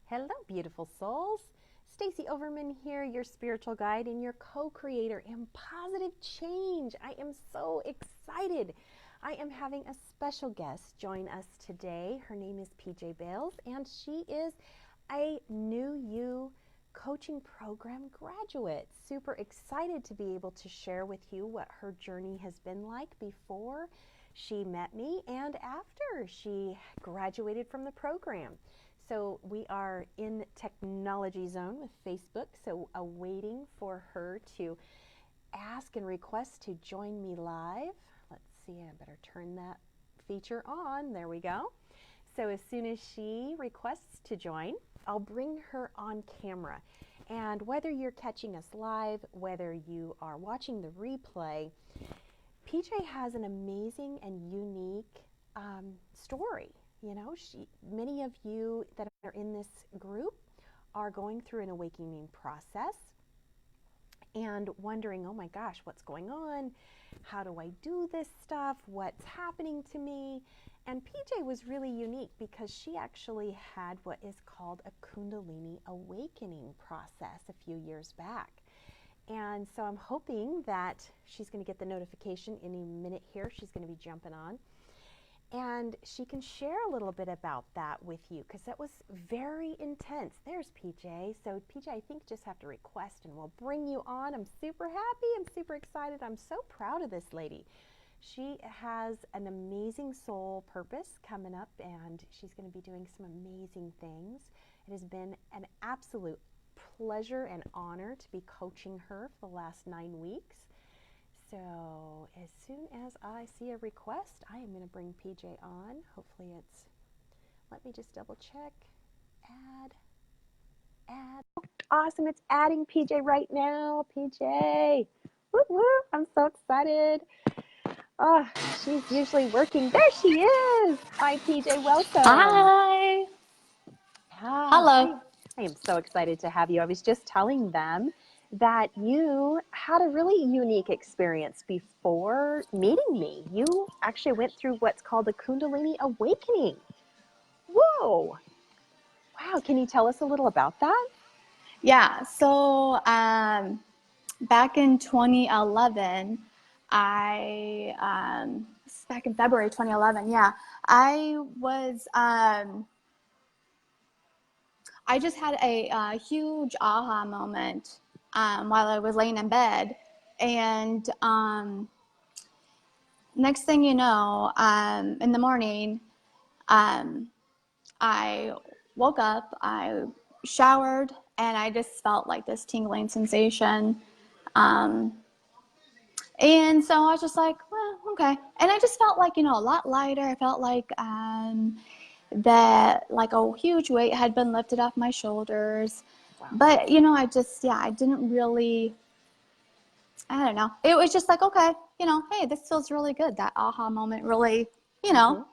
Hello, beautiful souls. Stacie Overman here, your spiritual guide and your co-creator in positive change. I am so excited. I am having a special guest join us today. Her name is PJ Bales, and she is a New You coaching program graduate. Super excited to be able to share with you what her journey has been like before she met me and after she graduated from the program. So we are in technology zone with Facebook, so awaiting for her to ask and request to join me live. Let's see, I better turn that feature on. There we go. So as soon as she requests to join, I'll bring her on camera. And whether you're catching us live, whether you are watching the replay, PJ has an amazing and unique story. You know, many of you that are in this group are going through an awakening process and wondering, oh my gosh, what's going on? How do I do this stuff? What's happening to me? And PJ was really unique because she actually had what is called a Kundalini awakening process a few years back. And so I'm hoping that she's going to get the notification any minute here. She's going to be jumping on. And she can share a little bit about that with you because that was very intense. There's PJ. So PJ, I think just have to request and we'll bring you on. I'm super happy. I'm super excited. I'm so proud of this lady. She has an amazing soul purpose coming up and she's going to be doing some amazing things. It has been an absolute pleasure and honor to be coaching her for the last 9 weeks. So as soon as I see a request, I am going to bring PJ on. Hopefully let me just double check. Add. Awesome, it's adding PJ right now. PJ, woo woo, I'm so excited. Oh, she's usually working. There she is. Hi, PJ, welcome. Hi. Hello. I am so excited to have you. I was just telling them that you had a really unique experience before meeting me. You actually went through what's called a Kundalini awakening. Whoa. Wow. Can you tell us a little about that? Yeah. So back in 2011, back in February 2011, yeah, I just had a huge aha moment while I was laying in bed. And next thing you know, in the morning, I woke up, I showered, and I just felt like this tingling sensation. And so I was just like, well, okay. And I just felt like, a lot lighter. I felt like that like a huge weight had been lifted off my shoulders. Wow. But, I didn't really, I don't know. It was just like, okay, hey, this feels really good. That aha moment really, Like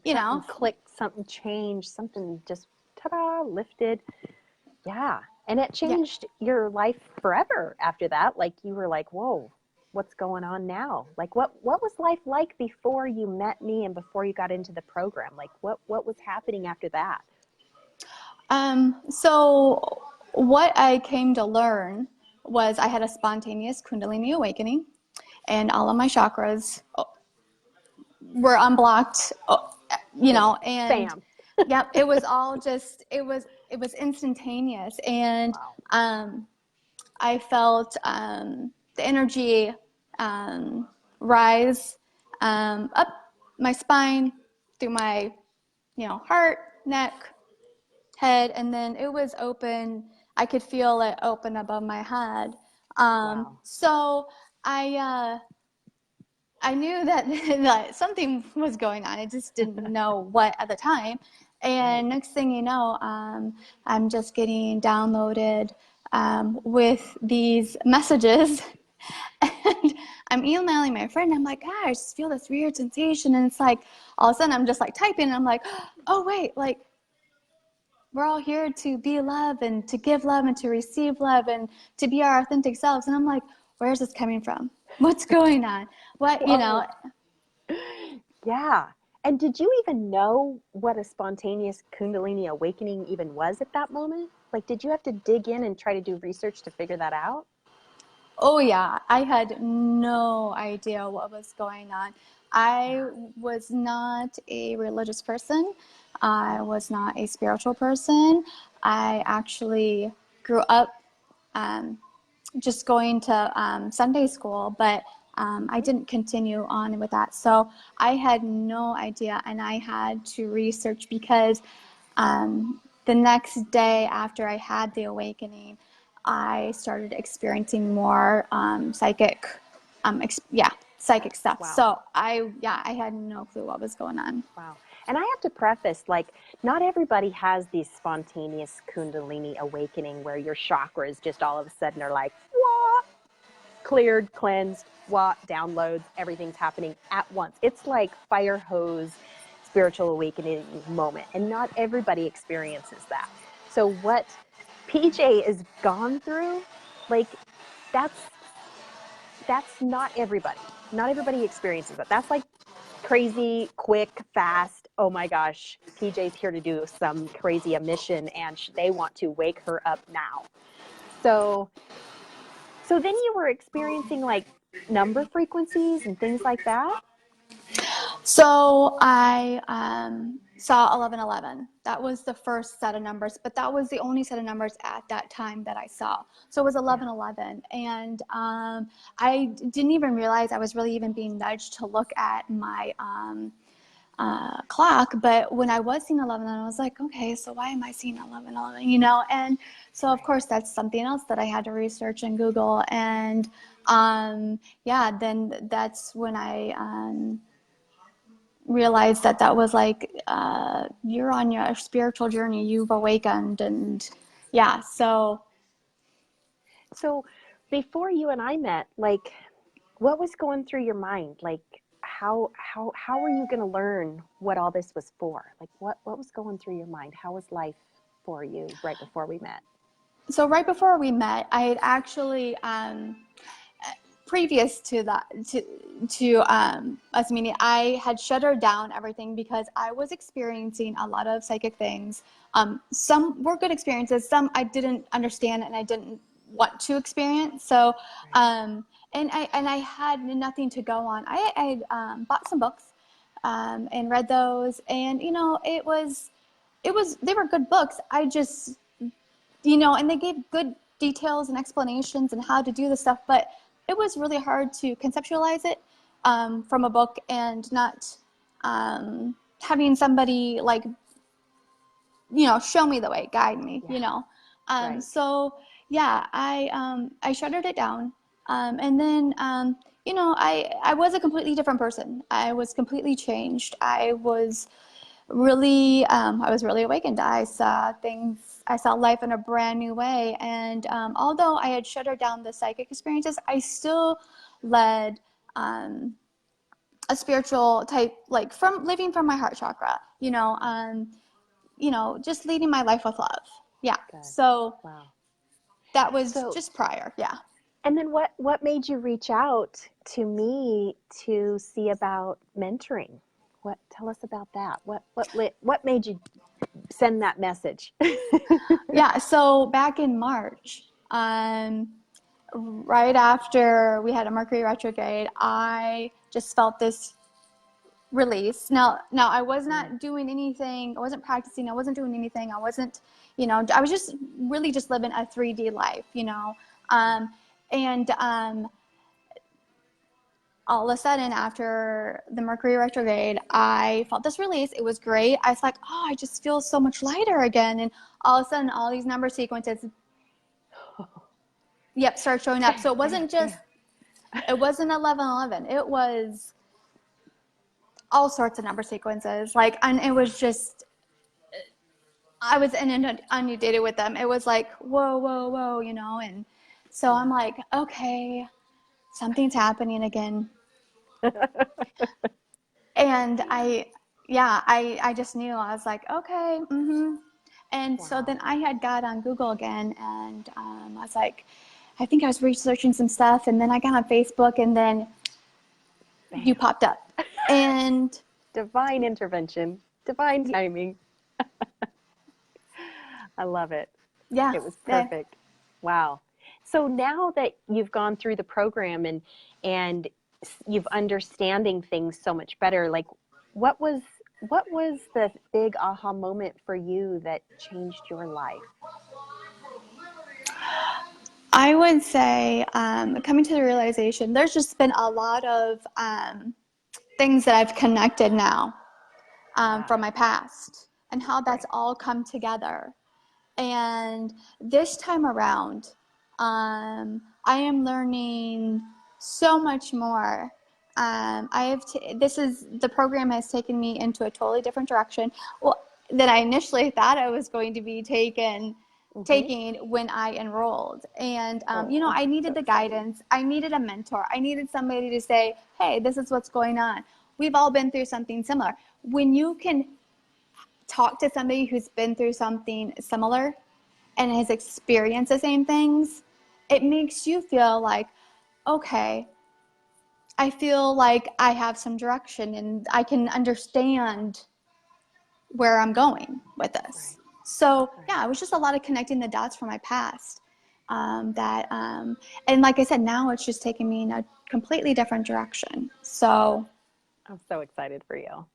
something clicked, something changed, something just ta-da, lifted. Yeah. And it changed your life forever after that. Like you were like, whoa, what's going on now? Like what was life like before you met me and before you got into the program? Like what was happening after that? So what I came to learn was I had a spontaneous Kundalini awakening and all of my chakras were unblocked, and Bam. Yep, it was all just, it was instantaneous. And wow. I felt the energy rise up my spine, through my, heart, neck, head, and then it was open. I could feel it open above my head. So I knew that something was going on. I just didn't know what at the time. And next thing you know, I'm just getting downloaded with these messages. And I'm emailing my friend. I'm like, I just feel this weird sensation. And it's like, all of a sudden I'm just like typing. And I'm like, oh, wait, like we're all here to be love and to give love and to receive love and to be our authentic selves. And I'm like, where's this coming from? What's going on? What, Yeah. And did you even know what a spontaneous Kundalini awakening even was at that moment? Like, did you have to dig in and try to do research to figure that out? Oh yeah, I had no idea what was going on. I Yeah. was not a religious person. I was not a spiritual person. I actually grew up um, just going to Sunday school, but I didn't continue on with that. So I had no idea, and I had to research because the next day after I had the awakening, I started experiencing more psychic stuff. Wow. So I had no clue what was going on. Wow. And I have to preface, like, not everybody has these spontaneous Kundalini awakening where your chakras just all of a sudden are like, what? Cleared, cleansed, what? Downloads, everything's happening at once. It's like fire hose spiritual awakening moment. And not everybody experiences that. So what PJ has gone through, like, that's not everybody. Not everybody experiences that. That's like crazy, quick, fast. Oh my gosh, PJ's here to do some crazy mission and they want to wake her up now. So, so then you were experiencing like number frequencies and things like that? So I saw 1111. That was the first set of numbers, but that was the only set of numbers at that time that I saw. So it was Yeah. 1111. And I didn't even realize I was really even being nudged to look at my clock. But when I was seeing 11, I was like, okay, so why am I seeing 1111? You know? And so, of Right. course, that's something else that I had to research and Google. And then that's when I realized that that was like you're on your spiritual journey, you've awakened. And yeah, so So before you and I met, like what was going through your mind? Like how were you going to learn what all this was for? Like what was going through your mind? How was life for you right before we met? right before we met, I had actually previous to that to us meeting, I had shuttered down everything because I was experiencing a lot of psychic things. Some were good experiences, some I didn't understand and I didn't want to experience. So and I had nothing to go on. I bought some books and read those, and it was they were good books. I just and they gave good details and explanations and how to do the stuff, but it was really hard to conceptualize it from a book and not having somebody like, show me the way, guide me, Yeah, right. So yeah, I shuttered it down. And then, I was a completely different person. I was completely changed. I was really awakened. I saw things, I saw life in a brand new way. And although I had shuttered down the psychic experiences, I still led a spiritual type, like from living from my heart chakra, just leading my life with love. Yeah. Good. So Wow. that was So just prior. Yeah. and then what made you reach out to me to see about mentoring? What tell us about that? What made you send that message? Yeah. So back in March, right after we had a Mercury retrograde, I just felt this release. Now I was not doing anything. I wasn't practicing. I wasn't doing anything. I wasn't, I was just really just living a 3D life, and all of a sudden after the Mercury retrograde, I felt this release. It was great. I was like, oh, I just feel so much lighter again. And all of a sudden, all these number sequences, yep, start showing up. Bam, So it bam, wasn't just, bam. it wasn't 1111. It was all sorts of number sequences. Like, and it was just, I was inundated with them. It was like, whoa, whoa, whoa, and so I'm Yeah. like, okay, something's happening again. And I just knew. I was like, okay, mm-hmm. And so Wow. then I had got on Google again, and I was like, I think I was researching some stuff, and then I got on Facebook, and then you Bam. popped up. And Divine intervention, divine timing. I love it. Yeah. It was perfect. Wow. So now that you've gone through the program and you've understanding things so much better, like what was the big aha moment for you that changed your life? I would say coming to the realization, there's just been a lot of things that I've connected now from my past and how that's all come together. And this time around, I am learning so much more. The program has taken me into a totally different direction. Well, than I initially thought I was going to be taking when I enrolled. And, I needed the guidance. I needed a mentor. I needed somebody to say, hey, this is what's going on. We've all been through something similar. When you can talk to somebody who's been through something similar and has experienced the same things, it makes you feel like, okay, I feel like I have some direction and I can understand where I'm going with this. So yeah, it was just a lot of connecting the dots from my past. And like I said, now it's just taking me in a completely different direction. So I'm so excited for you.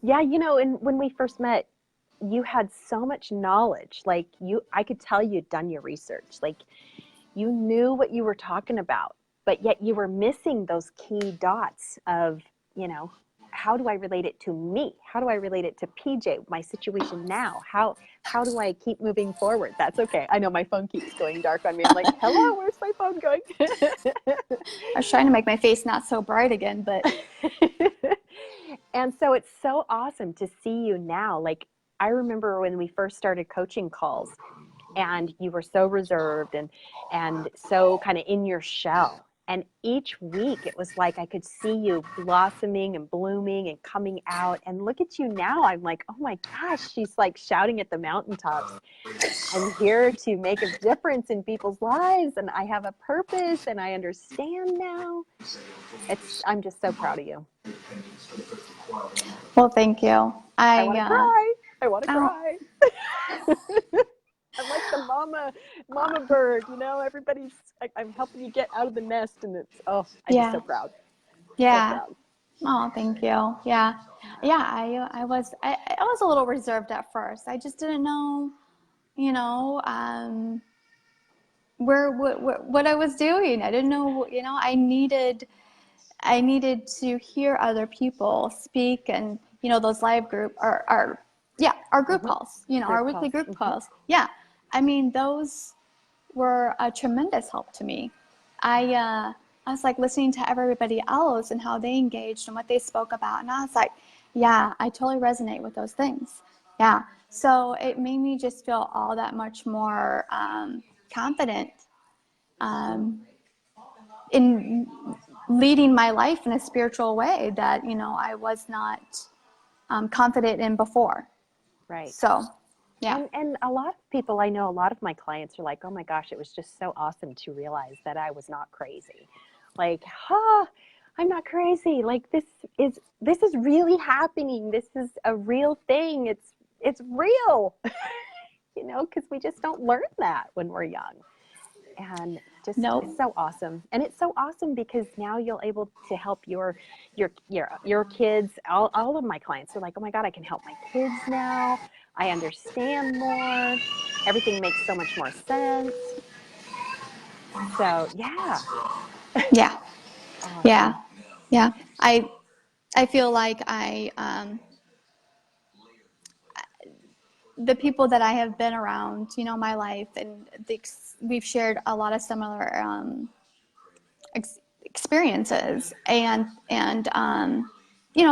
Yeah, and when we first met, you had so much knowledge. Like I could tell you'd done your research. Like you knew what you were talking about, but yet you were missing those key dots of, how do I relate it to me? How do I relate it to PJ, my situation now? How do I keep moving forward? That's okay. I know my phone keeps going dark on me. I'm like, hello, where's my phone going? I was trying to make my face not so bright again, but. And so it's so awesome to see you now. Like I remember when we first started coaching calls and you were so reserved and so kind of in your shell. And each week it was like I could see you blossoming and blooming and coming out. And look at you now. I'm like, oh my gosh, she's like shouting at the mountaintops. I'm here to make a difference in people's lives and I have a purpose and I understand now. I'm just so proud of you. Well, thank you. I want to cry. I want to cry. I'm like the mama bird, everybody's, I'm helping you get out of the nest and I'm just so proud. Yeah. So proud. Oh, thank you. Yeah. Yeah. I was a little reserved at first. I just didn't know, what I was doing. I didn't know, I needed to hear other people speak and, those live group our group calls, our weekly group calls. Yeah. I mean, those were a tremendous help to me. I was like listening to everybody else and how they engaged and what they spoke about. And I was like, yeah, I totally resonate with those things. Yeah. So it made me just feel all that much more confident in leading my life in a spiritual way that, I was not confident in before. Right. So, yeah. And a lot of people, I know a lot of my clients are like, oh my gosh, it was just so awesome to realize that I was not crazy. Like, I'm not crazy. Like this is really happening. This is a real thing. It's real, because we just don't learn that when we're young. And just It's so awesome. And it's so awesome because now you'll able to help your kids. All of my clients are like, oh my God, I can help my kids now. I understand more. Everything makes so much more sense. So yeah. Yeah. Awesome. Yeah. Yeah. I feel like the people that I have been around, my life, and we've shared a lot of similar experiences and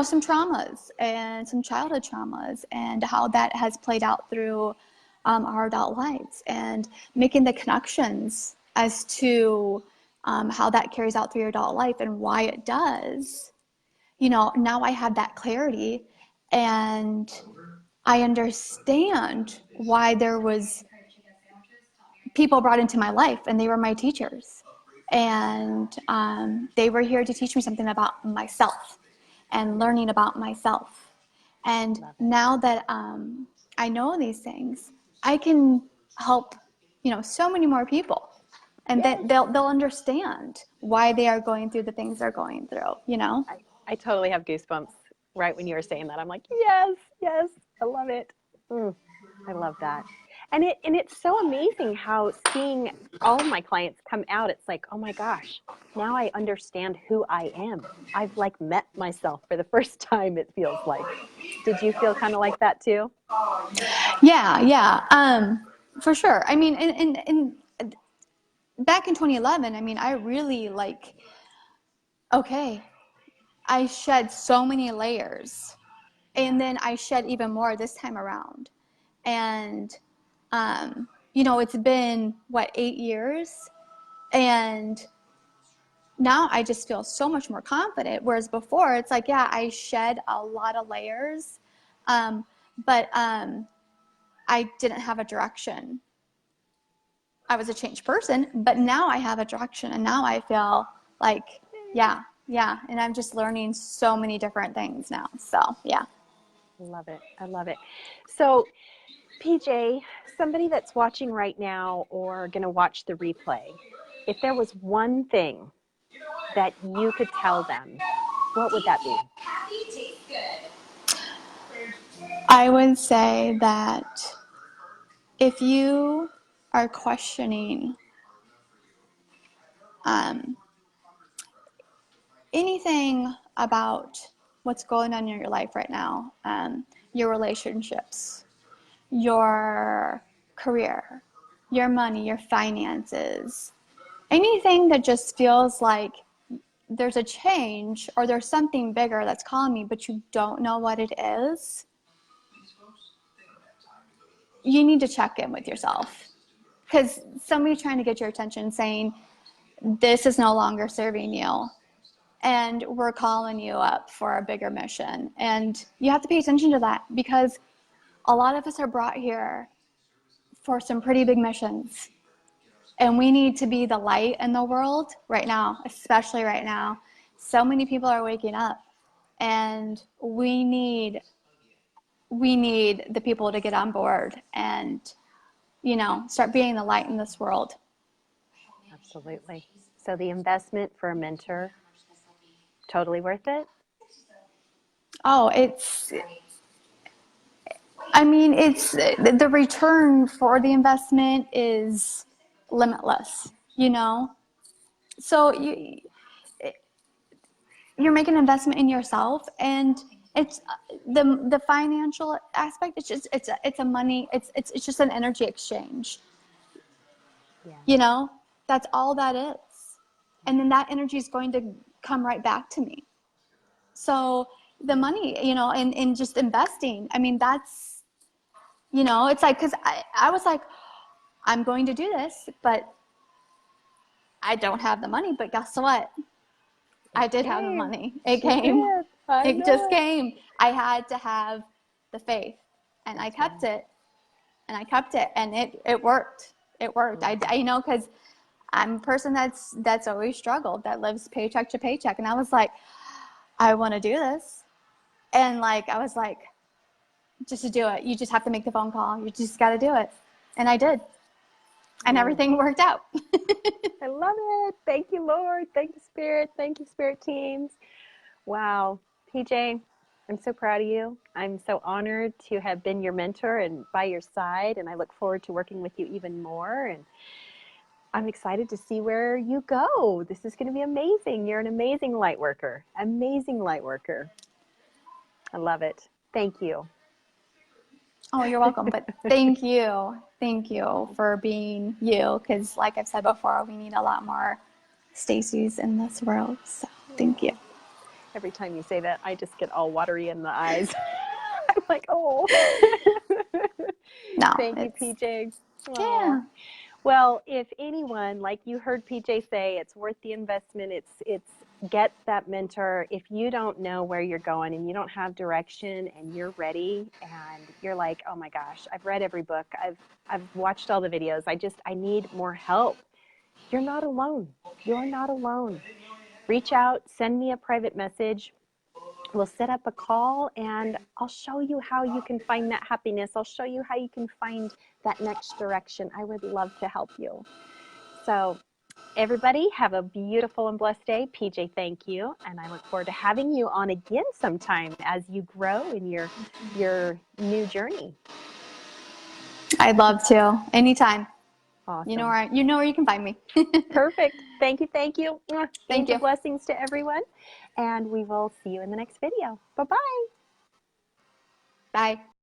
some traumas and some childhood traumas and how that has played out through our adult lives and making the connections as to how that carries out through your adult life and why it does. Now I have that clarity and I understand why there was people brought into my life and they were my teachers. And they were here to teach me something about myself. and learning about myself. And now that I know these things, I can help, so many more people. And that they'll understand why they are going through the things they're going through. I totally have goosebumps right when you were saying that. I'm like, yes, yes, I love it. I love that. And it's so amazing how seeing all of my clients come out, it's like, oh my gosh, now I understand who I am. I've like met myself for the first time, it feels like. Did you feel kind of like that too? Yeah, for sure. I mean, and back in 2011, I mean, I really okay, I shed so many layers, and then I shed even more this time around. And, it's been, 8 years? And now I just feel so much more confident. Whereas before, it's like, yeah, I shed a lot of layers, but I didn't have a direction. I was a changed person, but now I have a direction, and now I feel like, yeah, and I'm just learning so many different things now. So, yeah. I love it. I love it. So, PJ, somebody that's watching right now or going to watch the replay, if there was one thing that you could tell them, what would that be? I would say that if you are questioning anything about what's going on in your life right now, your relationships, your career, your money, your finances, anything that just feels like there's a change or there's something bigger that's calling me, but you don't know what it is, you need to check in with yourself. Because somebody's trying to get your attention saying, this is no longer serving you, and we're calling you up for a bigger mission. And you have to pay attention to that, because a lot of us are brought here for some pretty big missions. And we need to be the light in the world right now, especially right now. So many people are waking up, and we need the people to get on board and, start being the light in this world. Absolutely. So the investment for a mentor, totally worth it? Oh, it's the return for the investment is limitless. So you're making an investment in yourself, and it's the financial aspect. It's a money. It's just an energy exchange. Yeah. That's all that is, and then that energy is going to come right back to me. So the money, and just investing. I mean, that's, it's like, because I was like, I'm going to do this, but I don't have the money. But guess what? I did have the money. It came. It just came. I had to have the faith, and I kept it, and it worked. It worked. I because I'm a person that's always struggled, that lives paycheck to paycheck, and I was like, I want to do this, and I was like, just to do it, you just have to make the phone call. You just got to do it, and I did, and everything worked out. I love it. Thank you, Lord. Thank you, Spirit. Thank you, Spirit teams. Wow. PJ, I'm so proud of you. I'm so honored to have been your mentor and by your side, and I look forward to working with you even more. And I'm excited to see where you go. This is going to be amazing. You're an amazing light worker. Amazing light worker. I love it. Thank you. Oh, you're welcome. But thank you. Thank you for being you. Because like I've said before, we need a lot more Stacies in this world. So thank you. Every time you say that, I just get all watery in the eyes. I'm like, oh. No, Thank you, PJ. Yeah. Well, if anyone, like you heard PJ say, it's worth the investment. It's get that mentor. If you don't know where you're going and you don't have direction and you're ready and you're like, oh my gosh, I've read every book. I've watched all the videos. I need more help. You're not alone. You're not alone. Reach out, send me a private message. we'll set up a call and I'll show you how you can find that happiness. I'll show you how you can find that next direction. I would love to help you. So everybody have a beautiful and blessed day. PJ, thank you. And I look forward to having you on again sometime as you grow in your new journey. I'd love to. Anytime. Awesome. You know where you can find me. Perfect. Thank you. Thank you. Thank you. Blessings to everyone. And we will see you in the next video. Bye-bye. Bye.